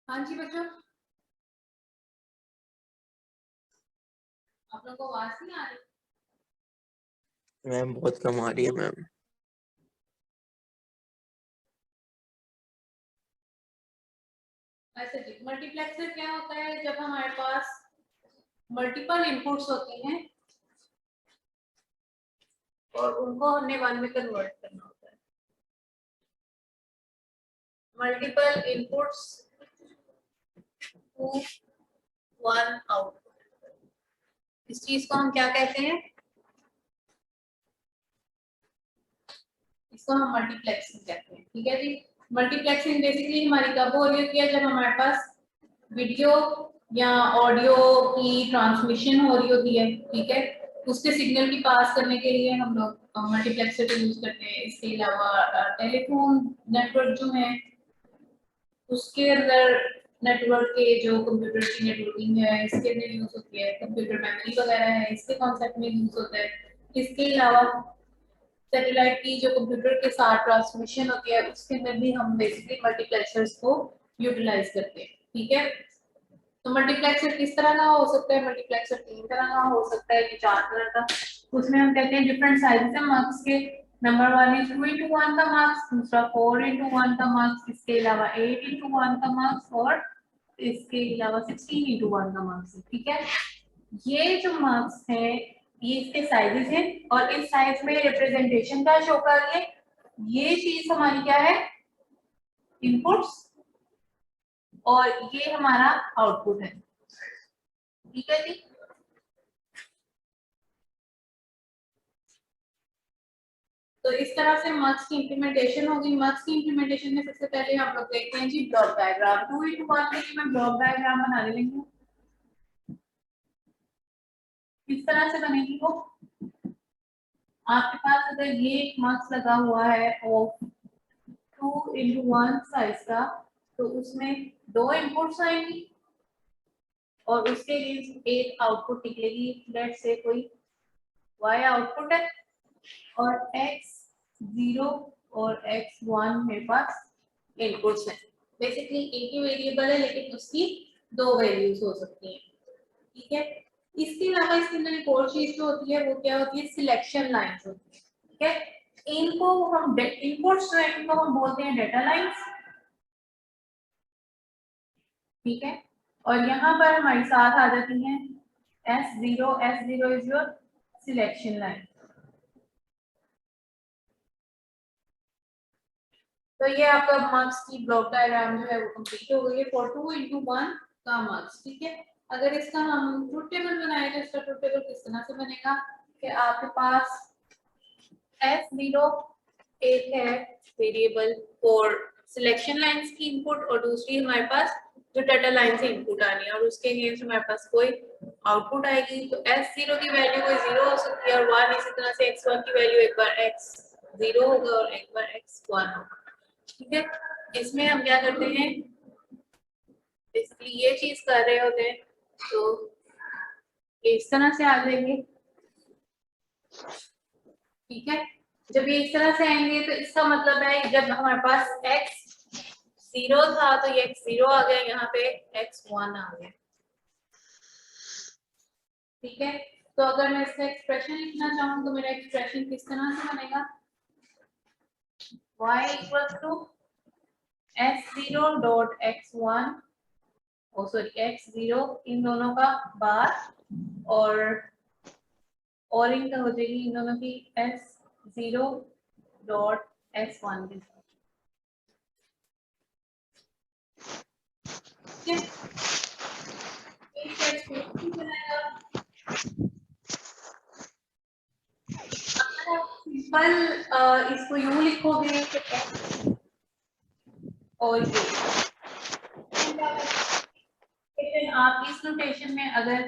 हाँ जी बच्चों, आप लोगों को आवाज नहीं आ रही? मैम बहुत कम आ रही है मैम। ऐसे जी, मल्टीप्लेक्सर क्या होता है? जब हमारे पास मल्टीपल इनपुट्स होते हैं और उनको हमने वन में कन्वर्ट करना होता है। Multiple inputs to one output, इस चीज को हम क्या कहते हैं? इसको हम मल्टीप्लेक्सिंग कहते हैं। ठीक है जी। मल्टीप्लेक्सिंग बेसिकली हमारी कब हो रही होती है? जब हमारे पास वीडियो या ऑडियो की ट्रांसमिशन हो रही होती है। ठीक है, उसके सिग्नल की पास करने के लिए हम लोग मल्टीप्लेक्सर का यूज करते हैं। इसके अलावा टेलीफोन नेटवर्क जो है उसके अंदर नेटवर्क के जो कंप्यूटर की नेटवर्किंग है इसके अंदर यूज होती है। कंप्यूटर मेमोरी वगैरह है इसके कॉन्सेप्ट में यूज होता है। इसके अलावा सैटेलाइट की जो कंप्यूटर के साथ ट्रांसमिशन होती है उसके अंदर भी हम बेसिकली मल्टीप्लेक्सर्स को यूटिलाइज करते हैं। ठीक है, तो मल्टीप्लेक्सर किस तरह का हो सकता है? मल्टीप्लेक्सर तीन तरह का हो सकता है, ये चार तरह का। उसमें हम कहते हैं डिफरेंट साइजेस है मार्क्स के। नंबर वन इज 2x1 का मार्क्स, दूसरा 4x1 का मार्क्स, इसके अलावा 8x1 का मार्क्स और इसके अलावा 16x1 का मार्क्स। ठीक है, ये जो मार्क्स है ये इसके साइजेस हैं और इस साइज में रिप्रेजेंटेशन का शो कर रही है। ये चीज हमारी क्या है? इनपुट्स, और ये हमारा आउटपुट है। ठीक है जी। तो इस तरह से मार्क्स की इंप्लीमेंटेशन होगी। मार्क्स की इंप्लीमेंटेशन में सबसे पहले हम लोग देखते हैं जी ब्लॉक डायग्राम। 2x1 के लिए मैं ब्लॉक डायग्राम बना लेंगे। किस तरह से बनेगी वो? आपके पास अगर ये एक मार्क्स लगा हुआ है ऑफ 2x1 साइज का, तो उसमें दो इनपुट्स आएंगी और उसके लिए एक आउटपुट निकलेगी। लेट्स से कोई y आउटपुट है और x0 और x1 मेरे पास इनपुट्स हैं। बेसिकली एक ही वेरिएबल है लेकिन उसकी दो वैल्यूज हो सकती हैं। ठीक है, इसके अलावा इसके अंदर एक और चीज जो होती है वो क्या होती है? सिलेक्शन लाइंस होती है। ठीक है, इनको हम इनपुट्स जो है इनको हम बोलते हैं डेटा लाइंस। ठीक है, और यहाँ पर हमारी साथ आ जाती हैं S0 is your selection line. तो ये आपका मार्क्स की ब्लॉक डायग्राम जो है वो कंप्लीट हो गई है फॉर 2x1 का मार्क्स। ठीक है, अगर इसका हम ट्रुथ टेबल बनाए तो इसका ट्रुथ टेबल किस तरह से बनेगा कि आपके पास S0 एक है वेरिएबल फॉर सिलेक्शन लाइंस की इनपुट और दूसरी हमारे पास जो डाटा लाइन से इनपुट आनी है और उसके अगेंस्ट हमारे पास कोई आउटपुट आएगी। तो S0 की वैल्यू कोई 0 हो सकती है और 1 इसी तरह से x1 की वैल्यू एक बार x0 होगा और एक बार x1 होगा। ठीक है, इसमें हम क्या करते हैं? इसलिए ये चीज कर रहे होते हैं तो इस तरह से आ जाएंगे। ठीक है, जब ये इस तरह से आएंगे तो इसका मतलब है जब हमारे पास x0 था तो ये x0 आ गया, यहाँ पे x1 आ गया। ठीक है, तो अगर मैं इसका एक्सप्रेशन लिखना चाहूँ तो मेरा एक्सप्रेशन किस तरह से बनेगा? y equal to x0 dot x1 sorry x0 इन दोनों का बार और इनका हो जाएगी इन दोनों की S0 डॉट S1 के साथ। सिंपल इसको यूं लिखोगे और ये लेकिन आप इस नोटेशन में अगर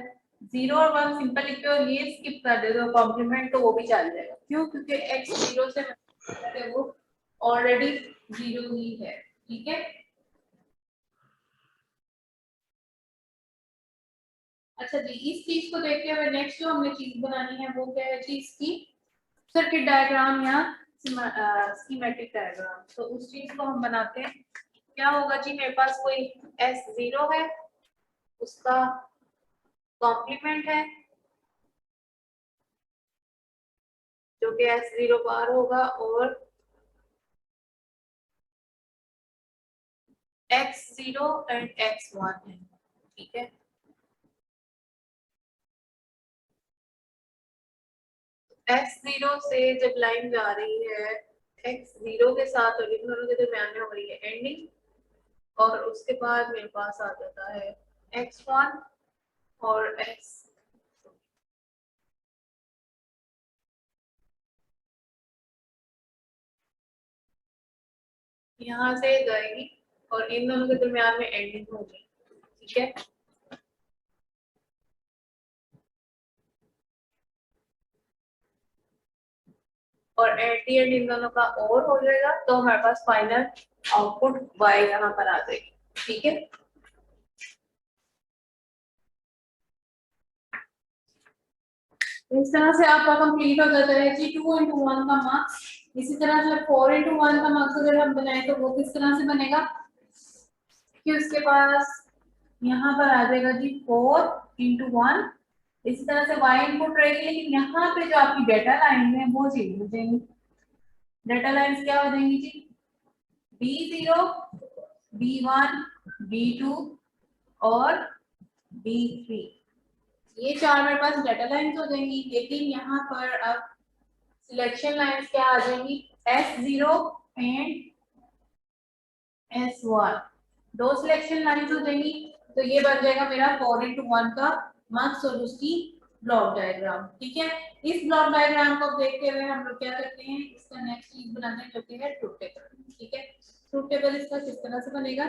0 और 1 सिंपल लिखते हो और ये स्किप कर देते हो कॉम्प्लीमेंट तो वो भी चल जाएगा। क्यों? क्योंकि x0 से वो ऑलरेडी 0 ही है। ठीक है, अच्छा जी, इस चीज को देखते हुए नेक्स्ट जो हमने चीज बनानी है वो क्या है जी? इसकी सर्किट डायग्राम या स्कीमेटिक डायग्राम। तो उस चीज को हम बनाते हैं क्या होगा जी, मेरे पास कोई S0 है, उसका कॉम्प्लीमेंट है जो कि S0 बार होगा, और X0 एंड X1 है। ठीक है, X0 से जब लाइन जा रही है X0 के साथ और इन दोनों के दरमियान में हो रही है एंडिंग, और उसके बाद मेरे पास आ जाता है X1 और X, यहाँ से जाएगी और इन दोनों के दरमियान में एंडिंग होगी। ठीक है, और एट दी एंड इन दोनों का और हो जाएगा, तो हमारे पास फाइनल आउटपुट y यहाँ पर आ जाएगी। ठीक है, इस तरह से आपका कंप्लीट हो जाता है जी 2 into 1 का मार्क्स। इसी तरह से 4 into 1 का मार्क्स अगर हम बनाए तो वो किस तरह से बनेगा कि उसके पास यहाँ पर आ जाएगा जी 4 into 1। इसी तरह से y इनपुट रहेगी, लेकिन यहाँ पे जो आपकी डेटा लाइन है वो चेंज हो जाएंगी। डेटा लाइन्स क्या हो जाएंगी जी, B0, B1, B2 और B3, ये चार मेरे पास डेटा लाइन्स हो जाएंगी। लेकिन यहाँ पर अब सिलेक्शन लाइन्स क्या आ जाएंगी, S0 एंड S1, दो सिलेक्शन लाइन्स हो जाएंगी। तो ये बन जाएगा मेरा 4 into 1 का मार्क्स और उसकी ब्लॉक डायग्राम। ठीक है, इस ब्लॉक डायग्राम को देखते हुए हम लोग क्या करते हैं, इसका नेक्स्ट चीज बनाते हैं जो कि है ट्रूथ टेबल। ठीक है, ट्रूथ टेबल इसका किस तरह से बनेगा,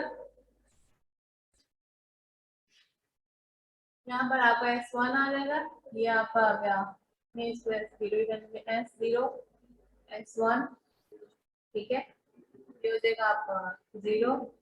यहाँ पर आपका S1 आ जाएगा, ये आपका आ गया, ये इसको S0 ही बनेंगे, S0 S1। ठीक है, ये हो जाएगा आपका 0।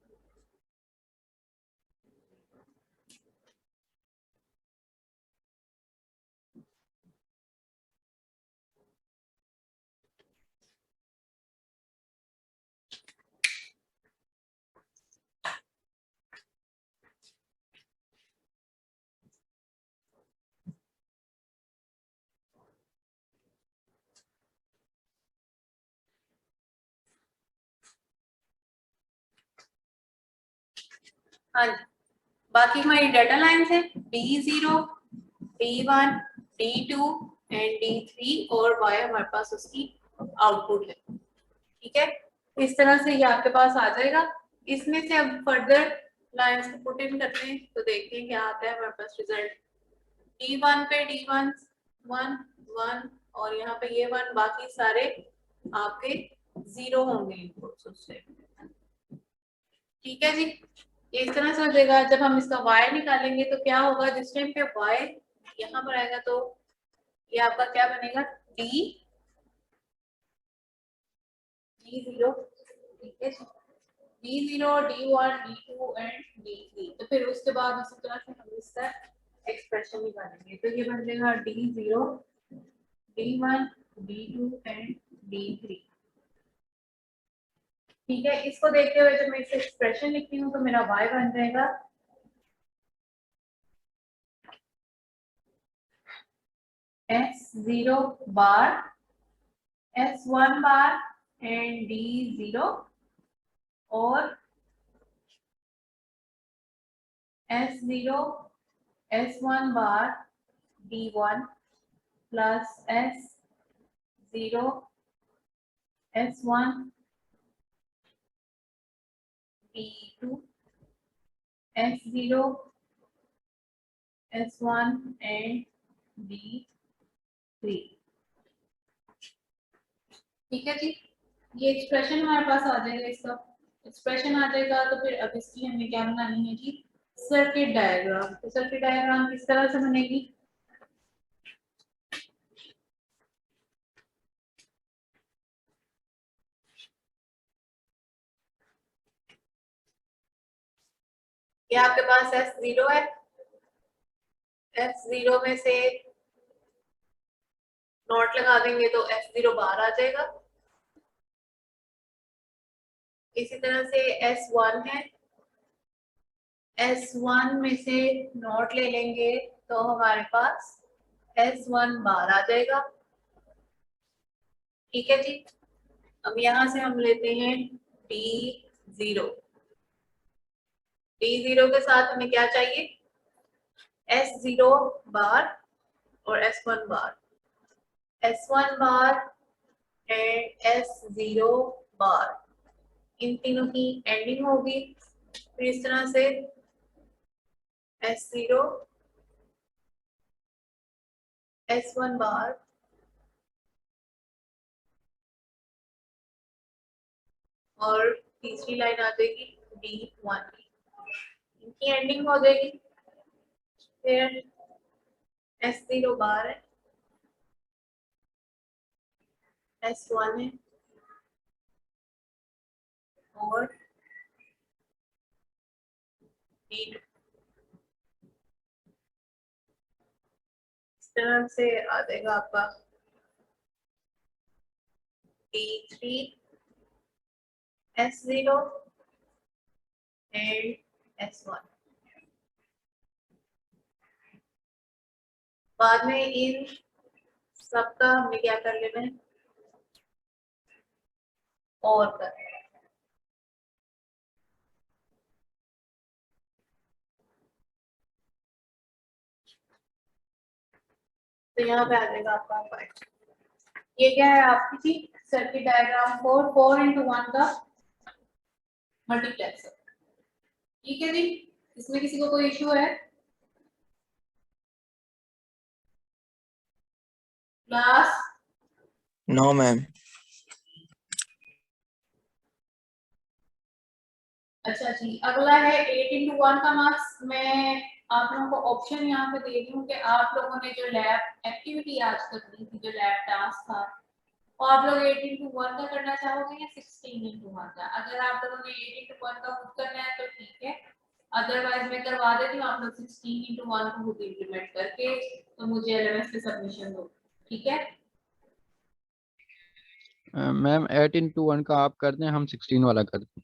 हाँ जी, बाकी हमारी डाटा लाइन्स है D0, D1, D2 and D3, और y हमारे पास उसकी आउटपुट है। ठीक है, इस तरह से ये आपके पास आ जाएगा। इसमें से अब फर्दर लाइन्स को पुट इन करते हैं तो देखते हैं क्या आता है हमारे पास रिजल्ट। D1 पे D1 1 1 और यहाँ पे ये 1, बाकी सारे आपके 0 होंगे इनपुट्स उससे। ठीक है जी, ये इस तरह से हो जाएगा। जब हम इसका y निकालेंगे तो क्या होगा, जिस टाइम पे y यहाँ पर आएगा तो ये आपका क्या बनेगा, D0। ठीक है, D0, D1, D2 and D3। तो फिर उसके बाद इसी तरह से हम इसका एक्सप्रेशन निकालेंगे, तो ये बन जाएगा D0, D1, D2 and D3। ठीक है, इसको देखते हुए जब मैं इसे एक्सप्रेशन लिखती हूँ तो मेरा y बन जाएगा S0 bar, S1 bar and D0, और S0 S1 bar D1 plus S0 S1 D2 S0 S1 and D3। ठीक है जी, ये एक्सप्रेशन हमारे पास आ जाएगा। इसका एक्सप्रेशन आ जाएगा तो फिर अब इसकी हमें क्या बनानी है जी, सर्किट डायग्राम। तो सर्किट डायग्राम किस तरह से बनेगी, ये आपके पास S0 है, S0 में से नोट लगा देंगे तो S0 बाहर आ जाएगा, इसी तरह से S1 है, S1 में से नोट ले लेंगे तो हमारे पास S1 बार आ जाएगा। ठीक है जी। अब यहां से हम लेते हैं D0। D0 के साथ हमें क्या चाहिए, S0 बार और S1 bar, S1 bar and S0 बार, इन तीनों की एंडिंग होगी। फिर इस तरह से S0 S1 बार और तीसरी लाइन आ जाएगी D1 की, इनकी एंडिंग हो जाएगी। फिर S0 बार है, S1 है और D2। इस तरह से आ जाएगा आपका D3 S0 एंड S1। बाद में इन सबका हमने क्या कर लेना है, और कर, तो यहाँ पे आ जाएगा आपका 5। ये क्या है आपकी थी सर्किट डायग्राम 4:4 का मल्टीप्लेक्सर। ठीक है जी, इसमें किसी को कोई इश्यू है? क्लास? No ma'am. अच्छा जी, अगला है 8:1 का मार्क्स। मैं आप लोगों को ऑप्शन यहाँ पे दे रही हूँ कि आप लोगों ने जो लैब एक्टिविटी आज तक की थी, जो लैब टास्क था, वो आप लोग 8:1 का करना चाहोगे या 16:1 का? अगर आप लोगों ने 8:1 का खुद करना है तो ठीक है, अदरवाइज मैं करवा देती हूँ, आप लोग 16:1 को खुद इम्प्लीमेंट करके तो मुझे LMS पे सबमिशन दो। ठीक है मैम 8:1 का आप कर दें, हम 16 वाला कर दें।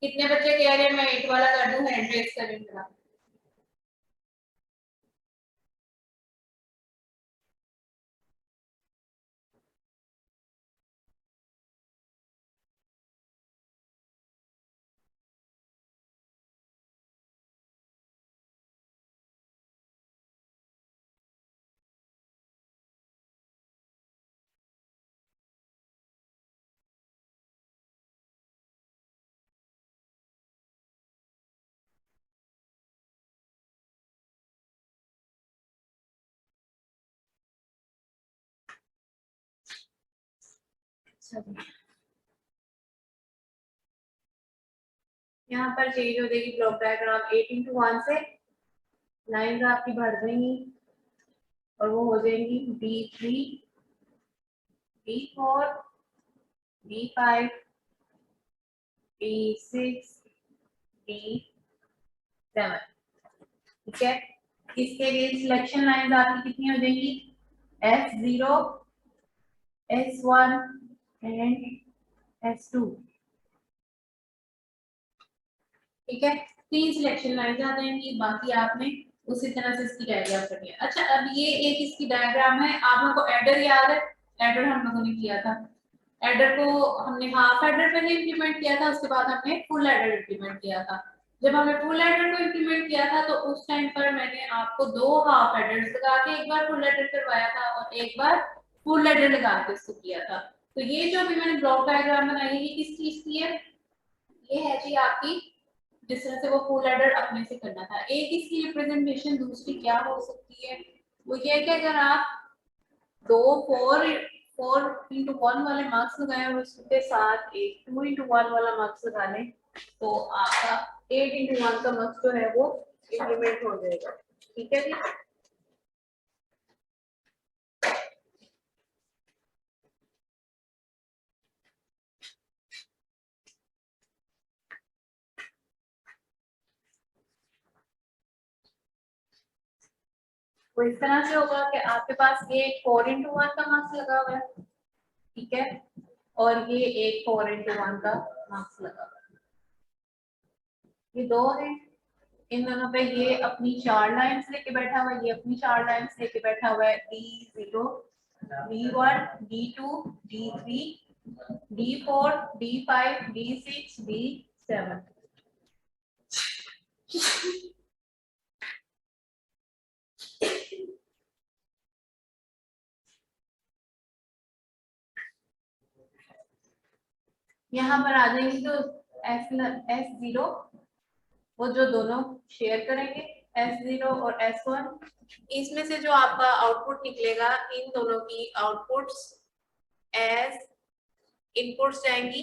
कितने बच्चे कह रहे हैं मैं 8 वाला कर दूं? हैंड रेज करें जरा। यहाँ पर चेंज हो जाएगी ब्लॉक डायग्राम 8:1 से, लाइन आपकी बढ़ जाएंगी और वो हो जाएंगी D3 D4 D5 D6 D7। ठीक है, इसके लिए सिलेक्शन लाइन आपकी कितनी हो जाएंगी, S0 S1 एंड S2। ठीक है, 3 सिलेक्शन लाइन आ जाएंगी, बाकी आपने उसी तरह से इसकी डायग्राम करनी है। अच्छा, अब ये एक इसकी डायग्राम है। आप लोगों को एडर याद है? एडर हम लोगों ने किया था, एडर को हमने हाफ एडर पहले इंप्लीमेंट किया था, उसके बाद हमने फुल एडर इंप्लीमेंट किया था। जब हमने फुल एडर को इंप्लीमेंट किया था तो उस टाइम पर मैंने आपको 2 हाफ एडर्स लगा के एक बार फुल एडर करवाया था और एक बार फुल एडर लगा के इसको किया था। तो ये जो अभी मैंने ब्लॉक डायग्राम बनाई है, ये किस चीज की है? ये है जी आपकी, जिस तरह से वो फुल एडर अपने से करना था। एक इसकी रिप्रेजेंटेशन दूसरी क्या हो सकती है, वो ये है कि अगर आप 4:1 वाले मार्क्स लगाए और उसके साथ एक 2:1 वाला मार्क्स लगा लें तो आपका 8:1 का मार्क्स जो है वो इंप्लीमेंट हो जाएगा। ठीक है जी। तो इस तरह से होगा कि आपके पास ये 4:1 का मार्क्स लगा हुआ है। ठीक है, और ये एक 4x1 का मार्क्स लगा हुआ है। ये दो है, इन दोनों पे ये अपनी 4 लाइंस लेके बैठा हुआ है, ये अपनी 4 लाइंस लेके बैठा हुआ है, D0 D1 D2 D3 D4 D5 D6 D7। यहाँ पर आ जाएंगे तो S0 वो जो दोनों शेयर करेंगे S0 और S1, इसमें से जो आपका आउटपुट निकलेगा इन दोनों की आउटपुट्स एज इनपुट्स जाएंगी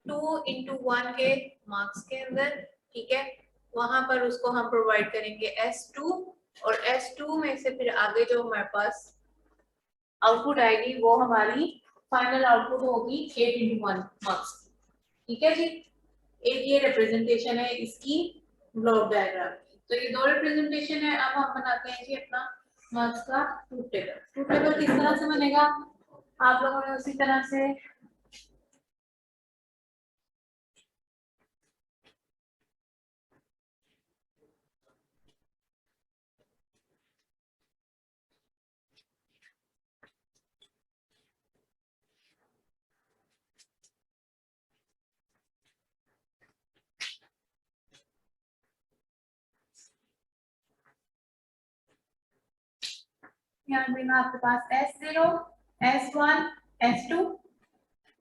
2 into 1 के मार्क्स के अंदर, ठीक है। वहां पर उसको हम प्रोवाइड करेंगे S2 और S2 में से फिर आगे जो हमारे पास आउटपुट आएगी वो हमारी फाइनल आउटपुट होगी 8 into 1 मार्क्स, ठीक है जी। एक ये रिप्रेजेंटेशन है इसकी ब्लॉक डायग्राम की। तो ये दो रिप्रेजेंटेशन है। अब हम बनाते हैं जी अपना मार्क्स का ट्रूथ टेबल। ट्रूथ टेबल किस तरह से बनेगा, आप लोगों ने उसी तरह से यहाँ देगा आपके पास S0 S1 S2,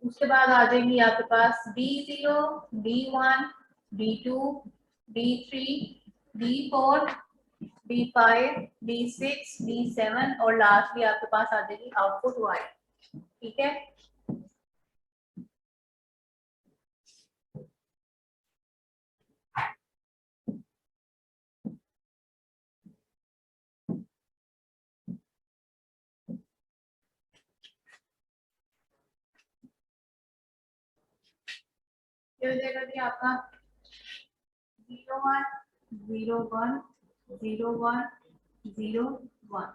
उसके बाद आ जाएंगी आपके पास D0 D1 D2 D3 D4 D5 D6 D7 और लास्टली आपके पास आ जाएगी आउटपुट Y, ठीक है। ये हो जाएगा जी आपका 01 01 01 01।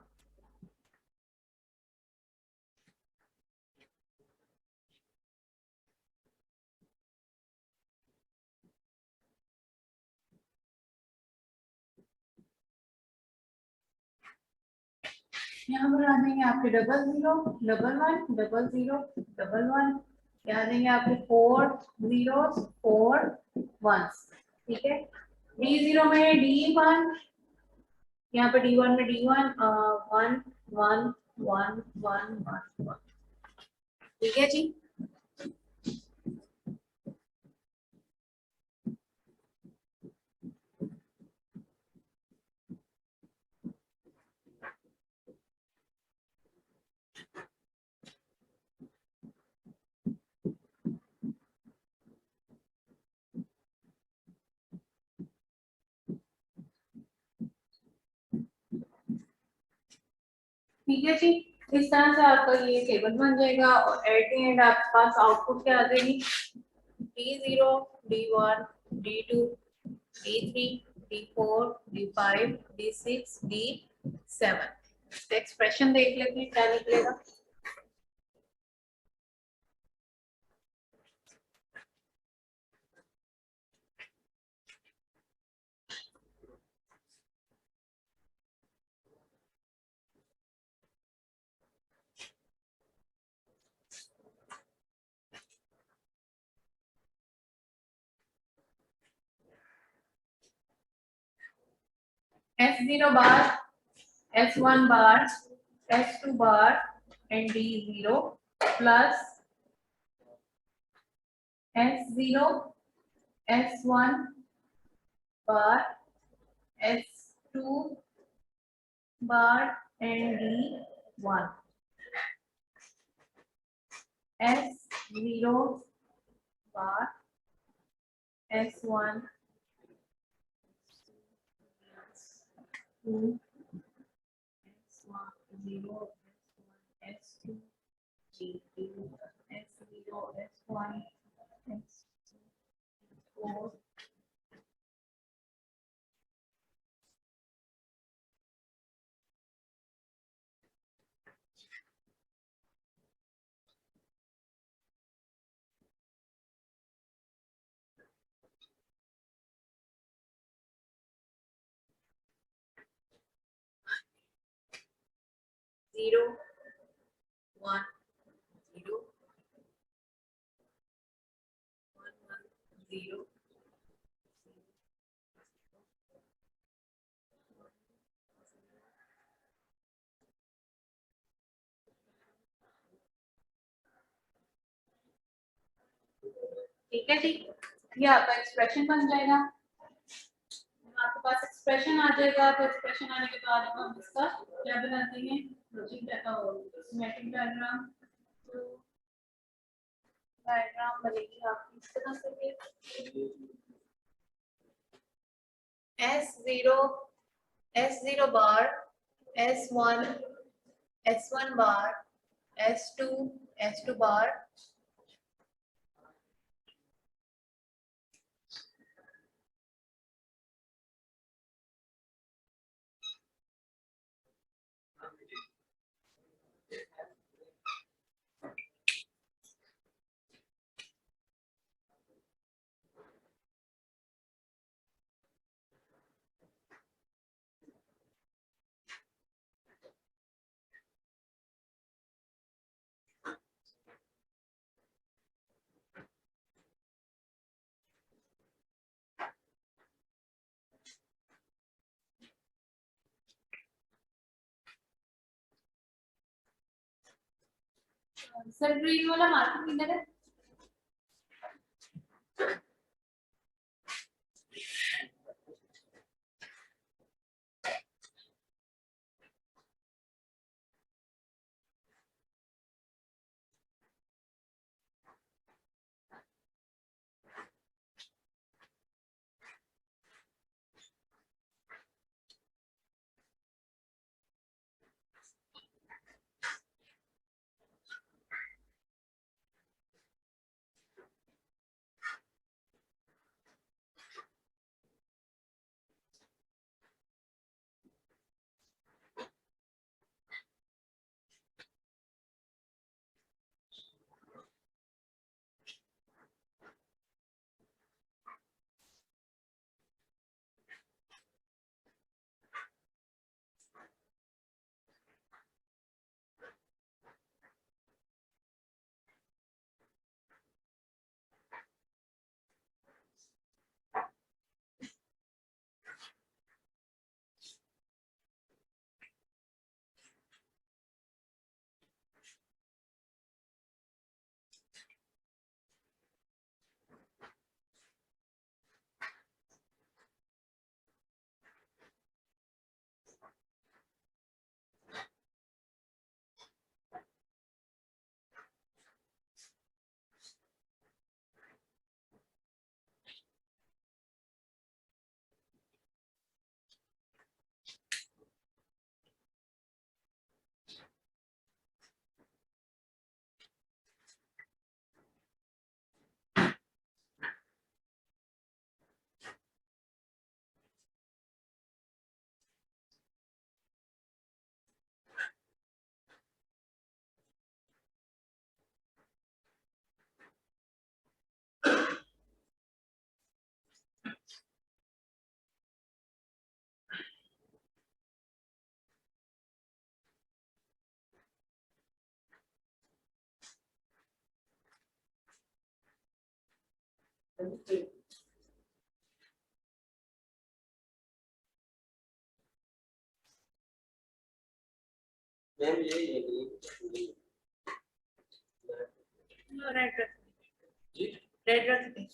यहाँ पर आ जाएंगे आपके 00 11 00 11, यहाँ देंगे आपके 4 zeros 4 ones, ठीक है। D0 में D1, यहाँ पे D1 में D1 1 1 1 1 1 1, ठीक है जी। ठीक है जी, इस तरह से आपका ये टेबल बन जाएगा और एट द एंड आपके पास आउटपुट क्या आ जाएगी D0 D1 D2 D3 D4 D5 D6 D7। Expression देख लेते हैं क्या निकलेगा। S0 bar S1 bar S2 bar and D0 plus S0 S1 bar S2 bar and D1 S0 bar S1 2 S1 0 S2 G2 S0 S1 S2 4 0 1 0 1 1 0 ठीक है जी, ये आपका expression बन जाएगा। आपके पास एक्सप्रेशन आ जाएगा, तो एक्सप्रेशन आने के बाद हम इसका क्या बनाते हैं, लॉजिक सिमेट्रिक डायग्राम। तो डायग्राम बनेगी आपकी इस तरह से, S0 बार, S1 बार, S2 बार, सर ग्रीन वाला मार्कर किधर है? रेड रख दे।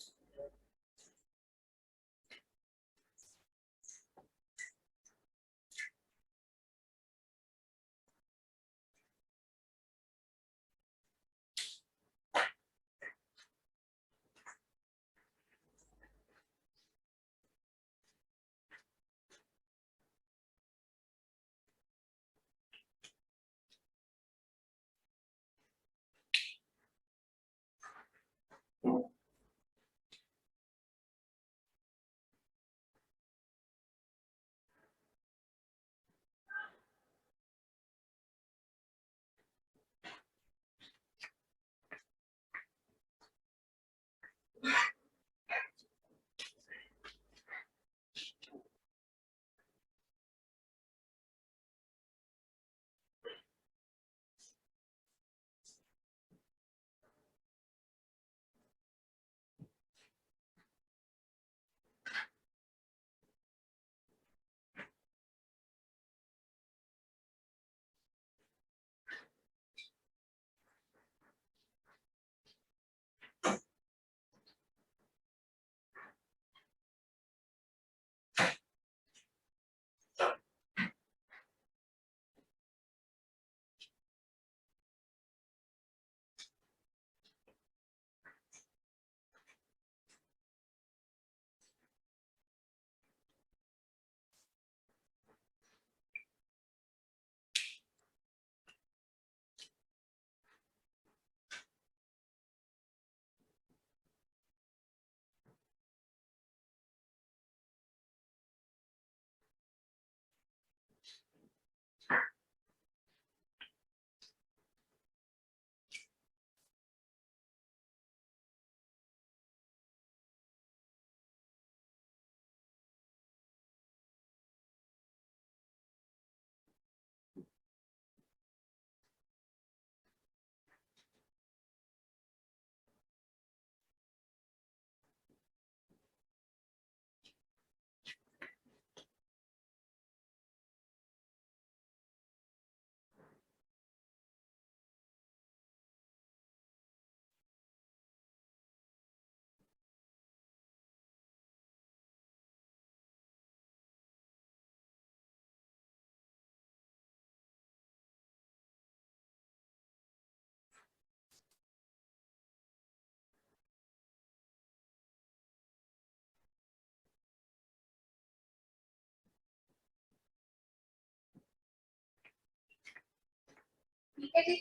ठीक है जी।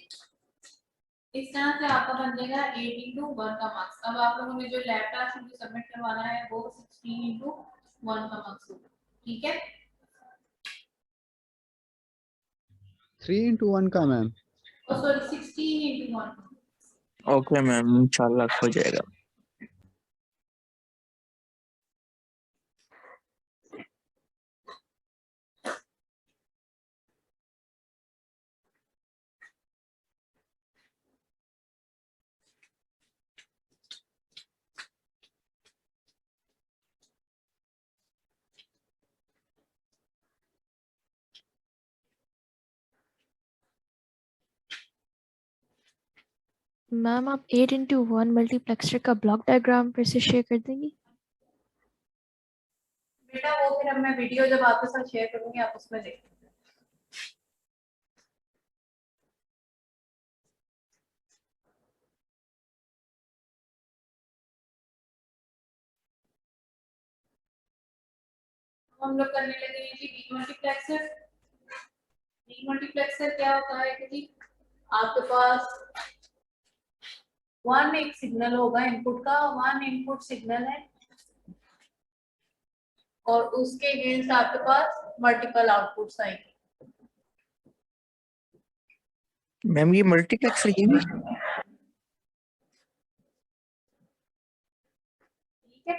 इस तरह से आपका बन जाएगा 8 इंटू 1 का मार्क्स। अब आप लोगों ने जो लैब टास्क मुझे सबमिट करवाना है वो 16 इंटू 1 का मार्क्स होगा। ठीक है, 3 into 1 का ma'am. Sorry 16 into 1। Okay ma'am, इंशाल्लाह हो जाएगा। मैम आप 8 into 1 मल्टीप्लेक्सर का ब्लॉक डायग्राम फिर से शेयर कर देंगी? बेटा वो फिर अब मैं वीडियो जब आपके साथ शेयर करूंगी आप उसमें देख लेंगे। हम लोग करने लगे हैं जी डीमल्टीप्लेक्सर। डीमल्टीप्लेक्सर क्या होता है कि जी आपके पास वन एक सिग्नल होगा इनपुट का, वन इनपुट सिग्नल है और उसके अगेंस्ट आपके पास मल्टीपल आउटपुट्स आएंगे। मैम ये मल्टीप्लेक्सर ये भी ठीक है,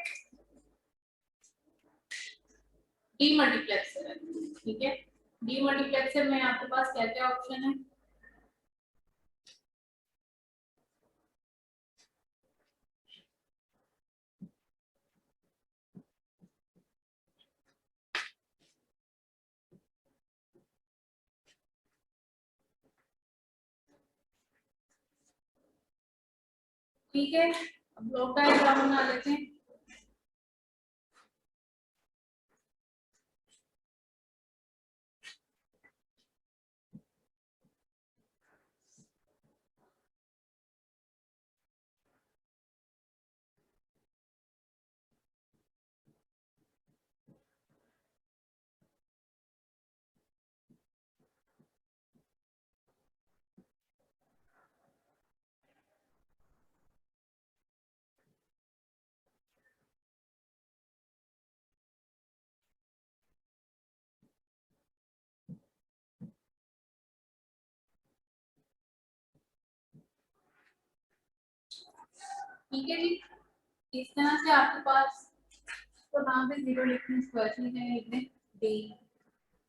डीमल्टीप्लेक्सर है। ठीक है, डीमल्टीप्लेक्सर में आपके पास क्या क्या ऑप्शन है? ठीक है, अब ब्लॉक डायग्राम बना लेते हैं। ठीक है जी, इस तरह से आपके पास तो नाम पे जीरो लिखने स्क्वायर लिखने डी।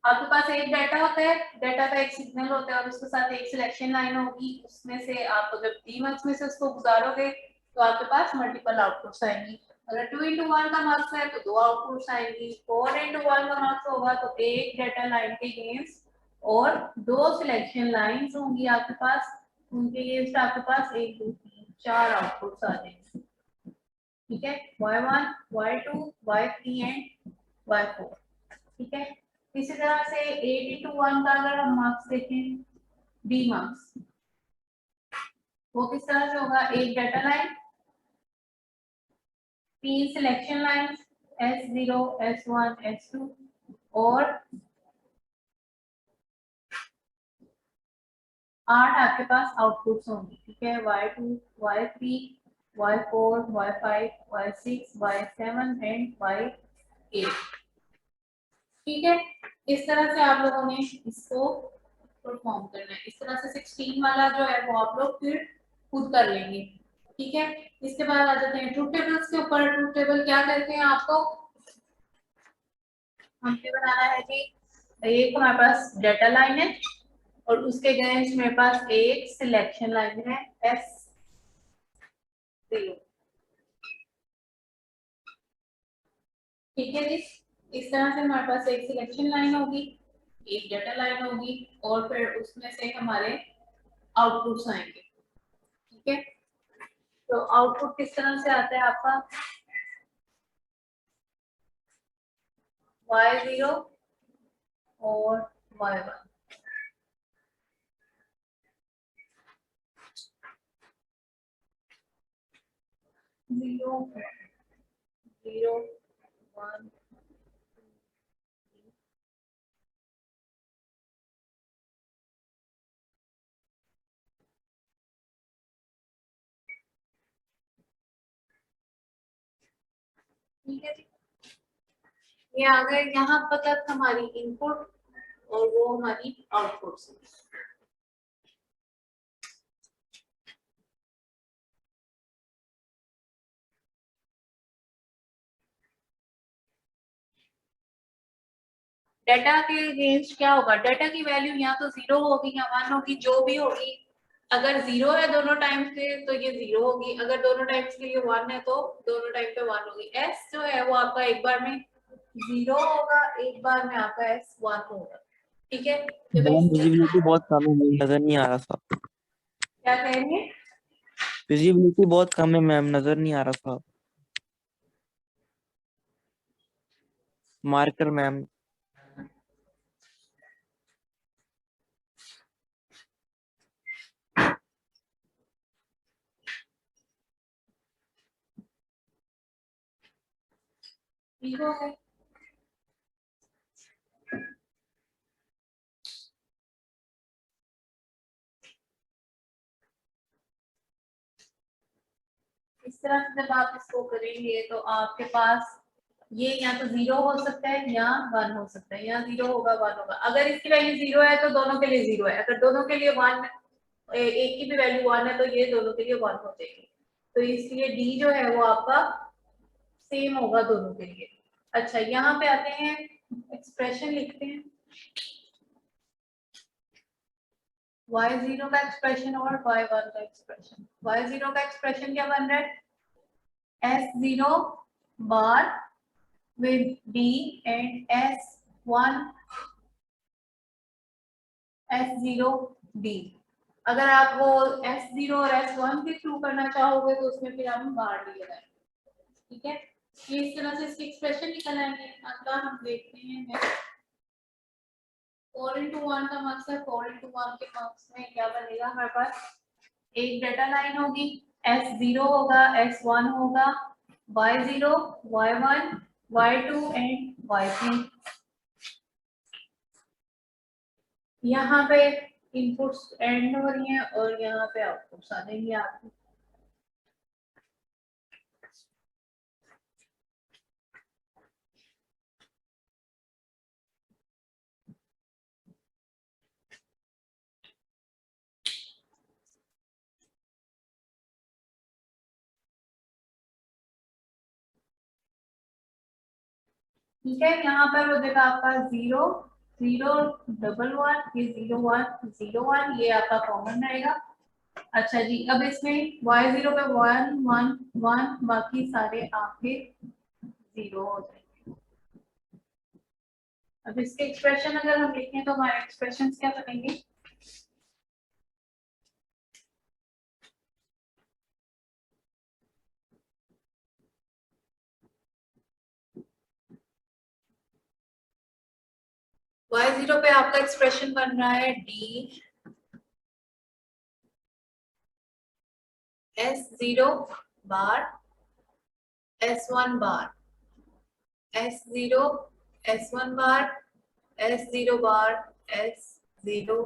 आपके पास एक डाटा होता है, डाटा का एक सिग्नल होता है और उसके साथ एक सिलेक्शन लाइन होगी, उसमें से आप जब डीमक्स में से उसको गुजारोगे तो आपके पास मल्टीपल आउटपुट्स आएंगी। अगर 2 into 1 का मार्क्स है तो 2 आउटपुट्स आएंगी, 4 into 1 का मार्क्स होगा तो एक डाटा लाइन के अगेंस्ट और 2 सिलेक्शन लाइंस होंगी आपके पास, उनके अगेंस्ट आपके पास 1 2 3 4 आउटपुट्स आ जाएंगे। ठीक है, y1 y2 y3 and y4। ठीक है, इसी तरह से 8 into 1 का अगर हम मार्क्स देखें, बी मार्क्स, वो किस तरह से होगा? एक data line, 3 selection lines S0 S1 S2 और 8 आपके पास आउटपुट्स होंगे। ठीक है, y2 y3 y4 y5 y6 y7 and y8। ठीक है, इस तरह से आप लोगों ने इसको परफॉर्म करना है। इस तरह से 16 वाला जो है वो आप लोग फिर खुद कर लेंगे। ठीक है, इसके बाद आ जाते हैं ट्रूथ टेबल्स के ऊपर। ट्रूथ टेबल क्या कहते हैं आपको? हमने बनाना है जी, एक हमारे पास डाटा लाइन है और उसके अगेंस्ट मेरे पास एक सिलेक्शन लाइन है S0। ठीक है जी, इस तरह से हमारे पास एक सिलेक्शन लाइन होगी, एक डाटा लाइन होगी और फिर उसमें से हमारे आउटपुट्स आएंगे। ठीक है, तो आउटपुट किस तरह से आता है आपका? y0 और y1। जीरो जीरो वन ठीक है जी, ये आ गए यहाँ पर तक हमारी इनपुट और वो हमारी आउटपुट से। डेटा के अगेंस्ट क्या होगा, डेटा की वैल्यू या तो 0 होगी या 1 होगी, जो भी होगी। अगर 0 है दोनों टाइम पे तो ये 0 होगी, अगर दोनों टाइम्स के लिए 1 है तो दोनों टाइम पे 1 होगी। एस जो है वो आपका एक बार में 0 होगा, एक बार में आपका एस 1 होगा। ठीक है, जब मैम इस विजिबिलिटी बहुत कम है मैम, नजर नहीं आ रहा था। क्या कहेंगे, विजिबिलिटी बहुत कम है मैम, नजर नहीं आ रहा था। Marker ma'am. ठीक हो गए। इस तरह से जब आप इसको करेंगे तो आपके पास ये या तो 0 हो सकता है या 1 हो सकता है, या 0 होगा 1 होगा। अगर इसकी वैल्यू 0 है तो दोनों के लिए 0 है, अगर दोनों के लिए 1 एक की भी वैल्यू 1 है तो ये दोनों के लिए 1 हो जाएगी। तो इसलिए डी जो है वो आपका सेम होगा दोनों के लिए। अच्छा, यहाँ पे आते हैं, एक्सप्रेशन लिखते हैं y0 का एक्सप्रेशन और y1 का एक्सप्रेशन। y0 का एक्सप्रेशन क्या बन रहा है, s0 bar with d and s0 d। अगर आप वो s0 और s1 के थ्रू करना चाहोगे तो उसमें फिर हम बार डी लगाएंगे। ठीक है, ये इस तरह से इसके एक्सप्रेशन निकल आएंगे। अगला हम देखते हैं 4 into 1 का मार्क्स है, 4 into 1 के मार्क्स में क्या बनेगा, हमारे पास एक डेटा लाइन होगी, S0 होगा, S1 होगा, Y0, Y1, Y2 and Y3। यहाँ पे इनपुट्स एंड हो रही हैं और यहाँ पे आउटपुट्स आ जाएंगे आपको। ठीक है, यहाँ पर हो जाएगा आपका 0 0 डबल 1, ये 0 1 0 1, ये आपका कॉमन रहेगा। अच्छा जी, अब इसमें y0 पे 1 1 1, बाकी सारे आपके 0 हो जाएंगे। अब इसके एक्सप्रेशन अगर हम लिखें तो हमारे एक्सप्रेशन क्या बनेंगे, y0 पे आपका एक्सप्रेशन बन रहा है d s0 bar s1 bar s0 s1 bar s0 bar s0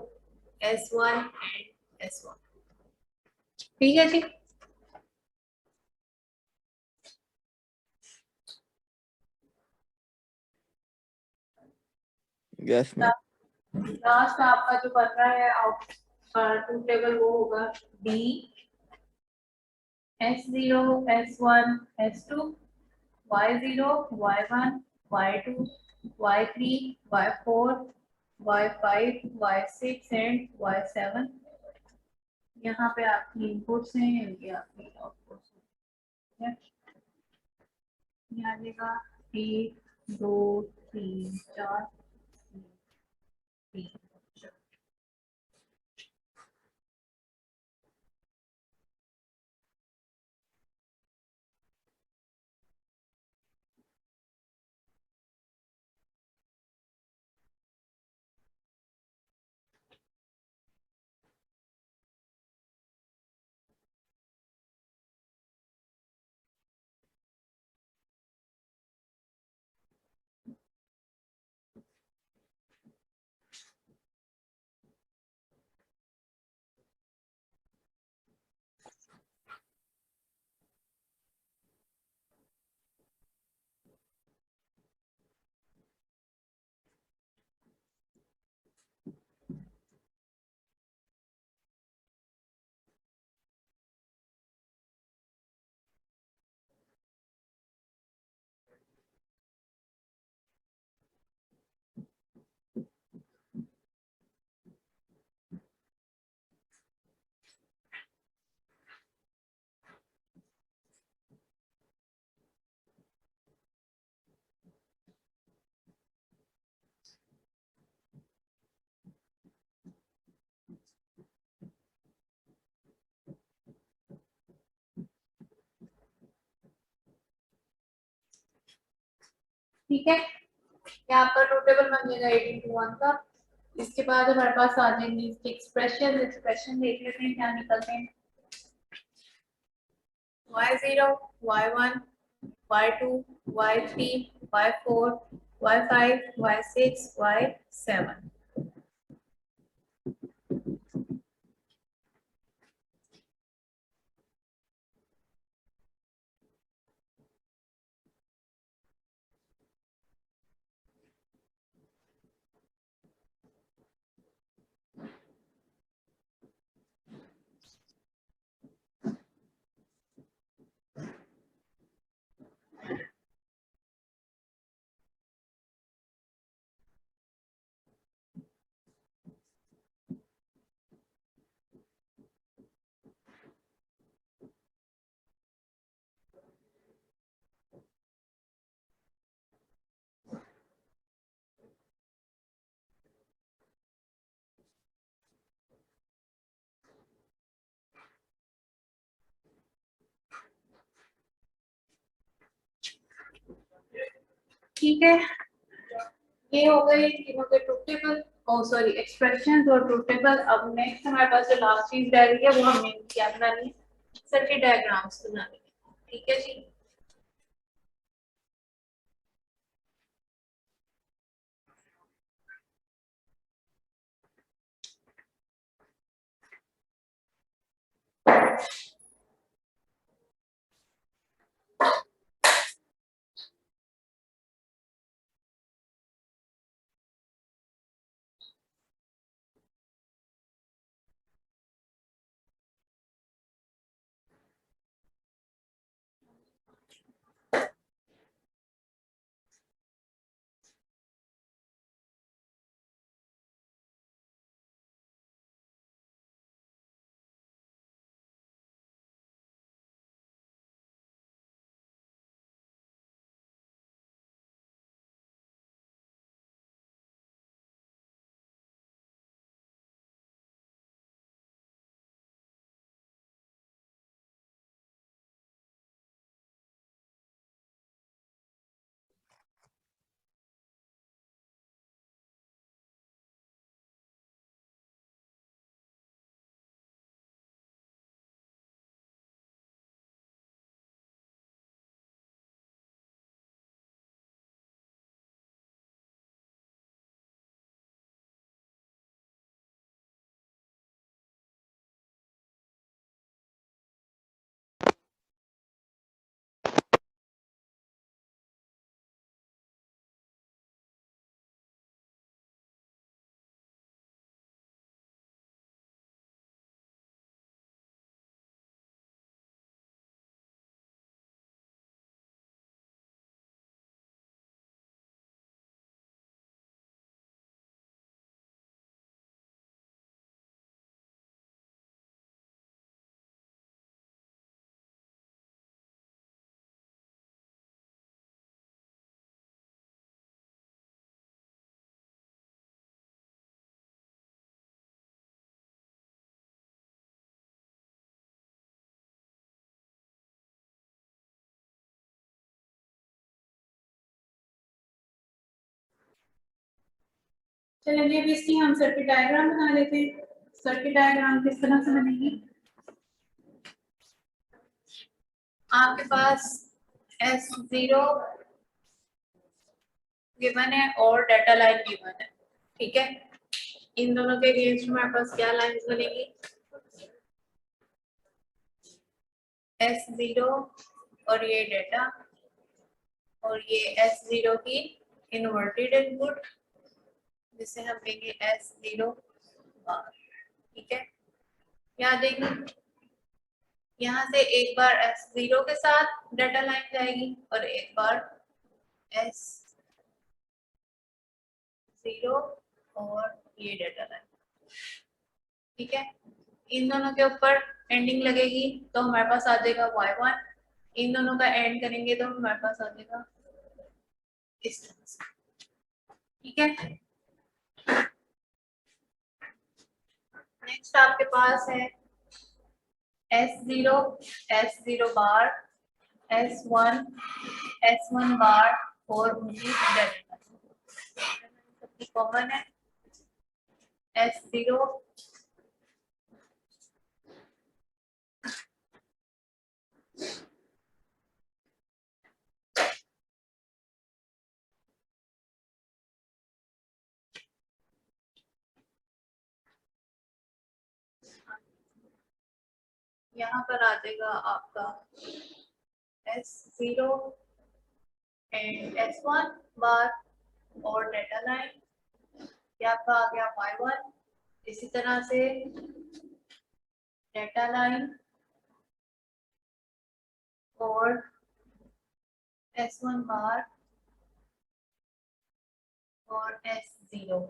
s1 and s1। ठीक है जी, यस मैम। लास्ट आपका जो बन रहा है आउट ट्रूथ टेबल वो होगा d s0 s1 s2 y0 y1 y2 y3 y4 y5 y6 and y7। यहाँ पे आपकी इनपुट्स हैं, ये आपकी आउटपुट्स हैं। ये आ जाएगा 1 2 3 4 3। ठीक है, यहाँ पर ट्रू टेबल बन जाएगा 18 to 1 का। इसके बाद हमारे पास आ जाएंगे इसके एक्सप्रेशन देख लेते हैं क्या निकलते हैं। y0, y1, y2, y3, y4, y5, y6, y7। ठीक है, ये हो गए तीनों के ट्रू टेबल, सॉरी एक्सप्रेशंस और ट्रू टेबल। अब नेक्स्ट हमारे पास जो लास्ट चीज रह रही है वो हमें क्या बनानी है, सर्किट डायग्राम्स बनानी है। ठीक है जी, चलिए अब इसकी हम सर्किट डायग्राम बना लेते हैं। सर्किट डायग्राम किस तरह से बनेगी, आपके पास S0 गिवन है और डेटा लाइन गिवन है। ठीक है, इन दोनों के अगेंस्ट हमारे पास क्या लाइंस बनेगी, S0 और ये डेटा और ये S0 की इन्वर्टेड इनपुट जिसे हम लेंगे S0 बार। ठीक है, यहाँ देखिए, यहाँ से एक बार S0 के साथ डाटा लाइन जाएगी और एक बार S0 और ये डाटा लाइन। ठीक है, इन दोनों के ऊपर एंडिंग लगेगी तो हमारे पास आ जाएगा Y1। इन दोनों का एंड करेंगे तो हमारे पास आ जाएगा इस तरह से। ठीक है, नेक्स्ट आपके पास है S0 S0 बार, S1 S1 बार और उनकी डेटा सबकी कॉमन है S0 यहाँ पर आ जाएगा आपका S0 एंड S1 बार और डेटा लाइन ये आपका आ गया Y1। इसी तरह से डेटा लाइन और S1 बार और S0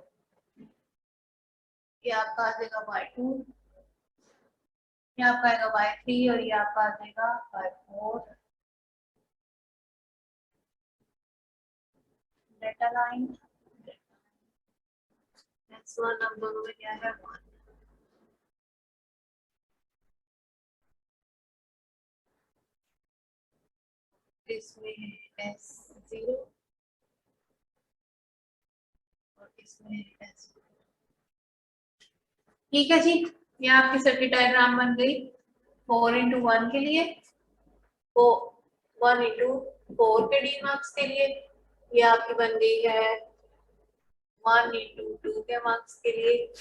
ये आपका आ जाएगा Y2, ये आपका आएगा Y3 और ये आपका आ जाएगा Y4। डेटा लाइन S1 अब दोनों में क्या है 1। इसमें है S0 और इसमें है S1। ठीक है जी, ये आपकी सर्किट डायग्राम बन गई 4x1 के लिए, वो 1x4 के डी मार्क्स के लिए। ये आपकी बन गई है 1x2 के मार्क्स के लिए।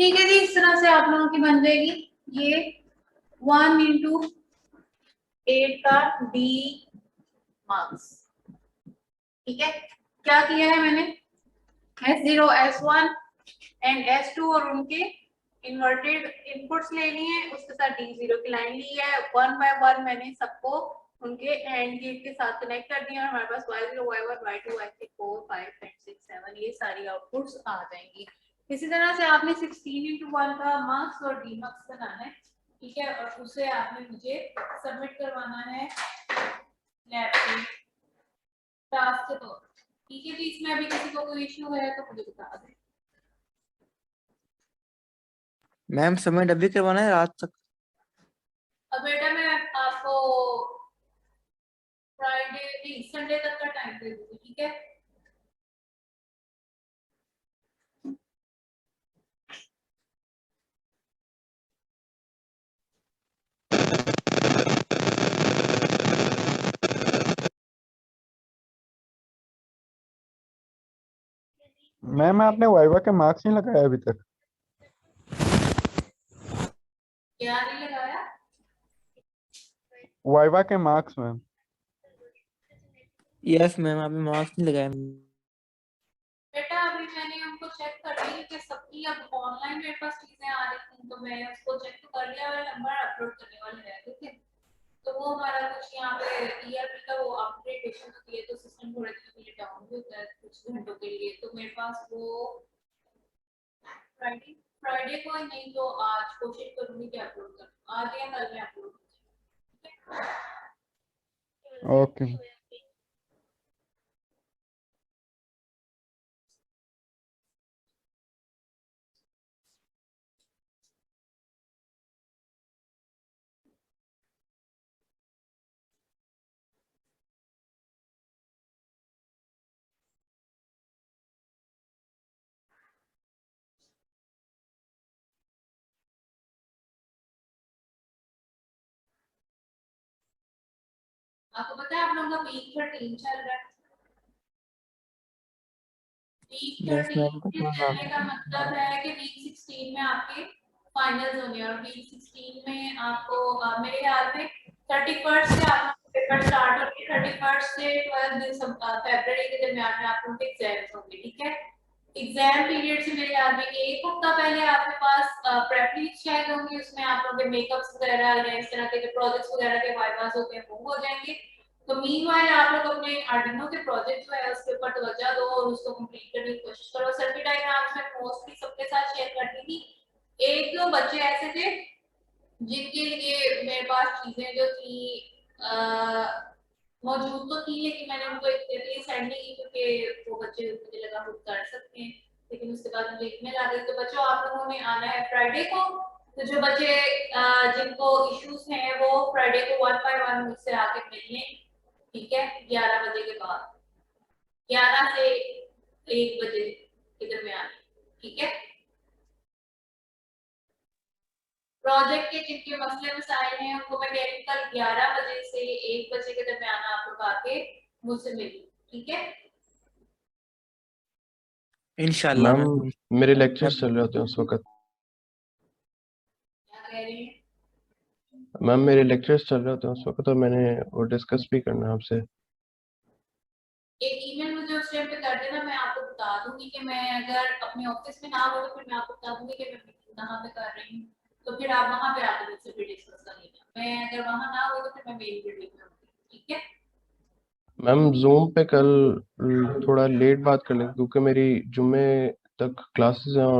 ठीक है जी, इस तरह से आप लोगों की बन जाएगी ये 1 into 8 का डी मार्क्स। ठीक है, क्या किया है मैंने, S0 S1 एंड S2 और उनके इन्वर्टेड इनपुट्स ले लिए हैं, उसके साथ D0 की लाइन ली है, 1 by 1 मैंने सबको उनके एंड गेट के साथ कनेक्ट कर दिया और हमारे पास Y0 Y1 Y2 Y3 4 5 6 7 ये सारी आउटपुट्स आ जाएंगी। इसी तरह से आपने 16 into 1 का मार्क्स और डी मार्क्स बनाना है। ठीक है, और उसे आपने मुझे सबमिट करवाना है लैब पे टास्क के तौर पर। ठीक है जी, इसमें अभी किसी को कोई इश्यू है तो मुझे बता दें। मैम सबमिट अभी करवाना है रात तक? अब बेटा मैं आपको फ्राइडे नहीं संडे तक का टाइम दे दूंगी। ठीक है, मैम आपने वाइवा के मार्क्स नहीं लगाया अभी तक? क्या नहीं लगाया? वाइवा के मार्क्स मैम। यस मैम, अभी मार्क्स नहीं लगाए। बेटा अभी मैंने उनको चेक कर लिया कि सबकी अब ऑनलाइन मेरे पास चीजें आ रही थी, तो मैं उसको चेक तो कर लिया और नंबर अपलोड करने वाले रह गए थे। तो वो हमारा कुछ यहाँ पे ईआरपी का वो अपग्रेडेशन होती है, तो सिस्टम थोड़े दिनों के लिए डाउन भी होता है कुछ घंटों के लिए, तो मेरे पास वो फ्राइडे फ्राइडे को ही नहीं तो आज कोशिश करूंगी कि अपलोड कर दूं। आज या कल में अपलोड कर दूं। ओके। आपको पता है आप लोगों का वीक 13 चल रहा है। वीक यस 13 मैम, के चलने का मतलब है कि वीक 16 में आपके फाइनल्स होंगे और वीक 16 में आपको मेरे ख्याल में 31st से आपका पेपर स्टार्ट होंगे, 31st से 12 फरवरी के दरमियान में आप उनके एग्जाम्स होंगे। ठीक है, एग्जाम पीरियड से मेरे ख्याल में एक हफ्ता पहले आपके पास प्रेपरेटरी शायद होंगी, उसमें आप लोग के मेकअप्स वगैरह या इस तरह के जो प्रोजेक्ट्स वगैरह के वाइवास होते हैं वो हो जाएंगे। तो मीनवाइल आप लोग अपने आर्डिनो के प्रोजेक्ट जो है उसके ऊपर तवज्जो दो और उसको कंप्लीट करने की कोशिश करो। सर्किट डायग्राम्स में मोस्टली सबके साथ शेयर करती थी, एक दो बच्चे ऐसे थे जिनके लिए मेरे पास चीजें जो थी मौजूद तो थी, लेकिन मैंने उनको एक सेंड नहीं की क्योंकि वो बच्चे मुझे लगा खुद कर सकते हैं, लेकिन उसके बाद मुझे ईमेल आ गई। तो बच्चों आप लोगों ने आना है फ्राइडे को, तो जो बच्चे जिनको इश्यूज हैं वो फ्राइडे को 1 by 1 मुझसे आके मिलने। ठीक है, 11 बजे के बाद, 11 से 1 बजे के दरमियान। ठीक है, प्रोजेक्ट के जिनके मसले मसाइल हैं उनको मैं कह रही हूँ कल 11 बजे से 1 बजे के दरमियान आप लोग आके मुझसे मिलिए। ठीक है, इंशाल्लाह मैम मैम। मेरे लेक्चर्स चल रहे होते हैं उस वक्त। क्या कह रही हैं? मैम मेरे लेक्चर्स चल रहे होते हैं उस वक्त और मैंने वो डिस्कस भी करना है आपसे। एक ईमेल मुझे उस टाइम पे कर देना, मैं आपको बता दूंगी कि मैं अगर अपने ऑफिस में ना हो तो फिर मैं आपको बता दूंगी कि मैं मीटिंग कहाँ पे कर रही हूँ, तो फिर आप वहाँ पे आकर मुझसे भी डिस्कस कर लेना। मैं अगर वहाँ ना हो तो फिर मैं मेल मीटिंग में होंगी। ठीक है, मैम जूम पे कल थोड़ा लेट बात कर लेंगे क्योंकि मेरी जुम्मे तक क्लासेस हैं और